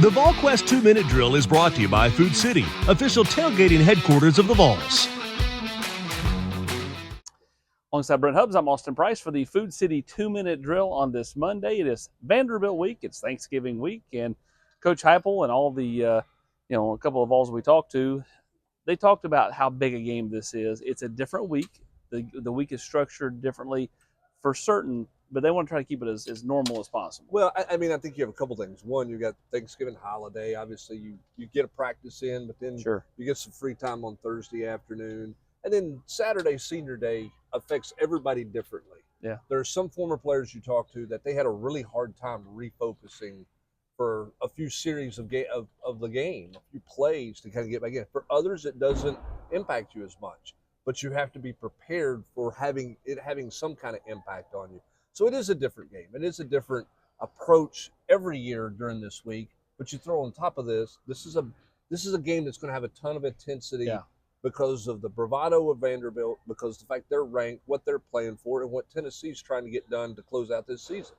The Volquest 2-Minute Drill is brought to you by Food City, official tailgating headquarters of the Vols. Alongside Brent Hubbs, I'm Austin Price for the Food City 2-Minute Drill on this Monday. It is Vanderbilt week. It's Thanksgiving week, and Coach Heupel and all the, a couple of Vols we talked to, they talked about how big a game this is. It's a different week. The week is structured differently for certain, but they want to try to keep it as normal as possible. Well, I think you have a couple things. One, you got Thanksgiving holiday. Obviously, you get a practice in, but then Sure. you get some free time on Thursday afternoon. And then Saturday, Senior Day, affects everybody differently. Yeah. There are some former players you talk to that they had a really hard time refocusing for a few series of the game, a few plays to kind of get back in. For others, it doesn't impact you as much, but you have to be prepared for having some kind of impact on you. So it is a different game. It is a different approach every year during this week. But you throw on top of this is a game that's going to have a ton of intensity because of the bravado of Vanderbilt, because of the fact they're ranked, what they're playing for, and what Tennessee's trying to get done to close out this season.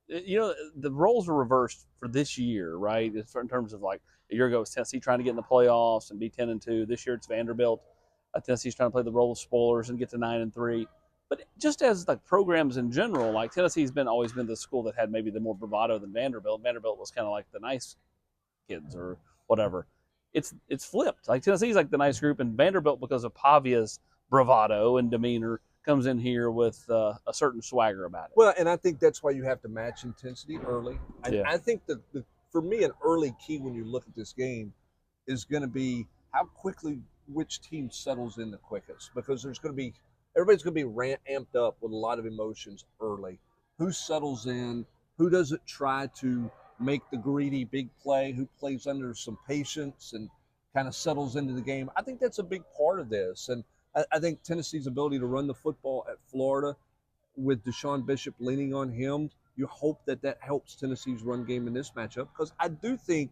You know, the roles are reversed for this year, right? In terms of like a year ago, it was Tennessee trying to get in the playoffs and be 10-2. This year, it's Vanderbilt. Tennessee's trying to play the role of spoilers and get to 9-3. But just as like programs in general, like Tennessee's always been the school that had maybe the more bravado than Vanderbilt. Vanderbilt was kind of like the nice kids or whatever. It's flipped. Like Tennessee's like the nice group, and Vanderbilt, because of Pavia's bravado and demeanor, comes in here with a certain swagger about it. Well, and I think that's why you have to match intensity early. I think that for me, an early key when you look at this game is going to be how quickly which team settles in the quickest, because everybody's going to be amped up with a lot of emotions early. Who settles in? Who doesn't try to make the greedy big play? Who plays under some patience and kind of settles into the game? I think that's a big part of this. And I think Tennessee's ability to run the football at Florida with Deshaun Bishop leaning on him, you hope that helps Tennessee's run game in this matchup, because I do think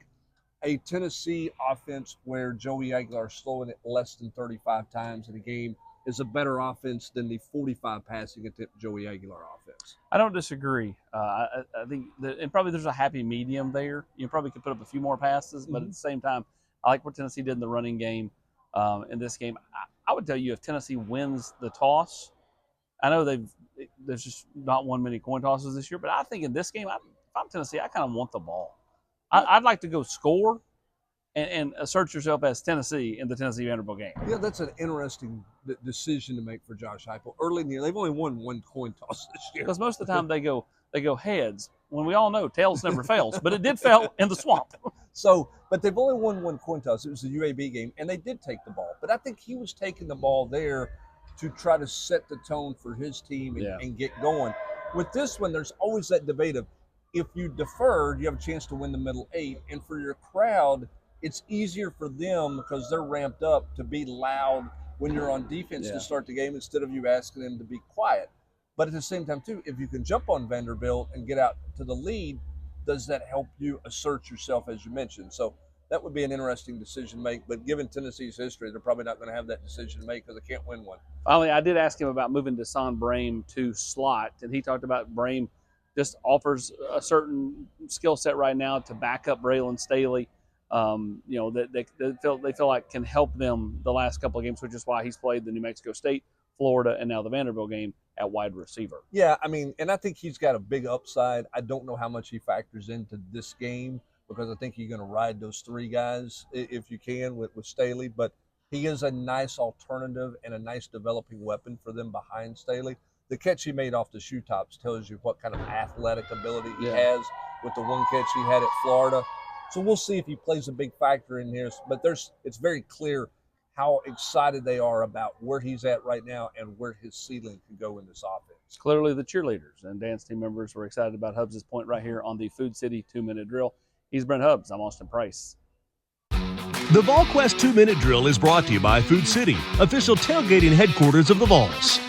a Tennessee offense where Joey Aguilar is throwing it less than 35 times in a game is a better offense than the 45 passing attempt Joey Aguilar offense. I don't disagree. I think and probably there's a happy medium there. You probably could put up a few more passes, but at the same time, I like what Tennessee did in the running game in this game. I would tell you, if Tennessee wins the toss, I know there's just not won many coin tosses this year, but I think in this game, if I'm Tennessee, I kind of want the ball. I'd like to go score and assert yourself as Tennessee in the Tennessee-Vanderbilt game. Yeah, that's an interesting decision to make for Josh Heupel. Early in the year, they've only won one coin toss this year. Because most of the time they go heads, when we all know tails never fails, but it did fail in the swamp. So, but they've only won one coin toss. It was the UAB game, and they did take the ball. But I think he was taking the ball there to try to set the tone for his team and get going. With this one, there's always that debate of, if you deferred, you have a chance to win the middle eight. And for your crowd, it's easier for them because they're ramped up to be loud when you're on defense to start the game instead of you asking them to be quiet. But at the same time, too, if you can jump on Vanderbilt and get out to the lead, does that help you assert yourself, as you mentioned? So that would be an interesting decision to make. But given Tennessee's history, they're probably not going to have that decision to make because they can't win one. Finally, I did ask him about moving Desan Brame to slot, and he talked about Brame just offers a certain skill set right now to back up Braylon Staley. That they feel like can help them the last couple of games, which is why he's played the New Mexico State, Florida, and now the Vanderbilt game at wide receiver. Yeah, and I think he's got a big upside. I don't know how much he factors into this game, because I think you're going to ride those three guys if you can with Staley. But he is a nice alternative and a nice developing weapon for them behind Staley. The catch he made off the shoe tops tells you what kind of athletic ability he has with the one catch he had at Florida. So we'll see if he plays a big factor in here. But it's very clear how excited they are about where he's at right now and where his ceiling can go in this offense. Clearly the cheerleaders and dance team members were excited about Hubbs' point right here on the Food City 2-Minute Drill. He's Brent Hubbs. I'm Austin Price. The Volquest 2-Minute Drill is brought to you by Food City, official tailgating headquarters of the Vols.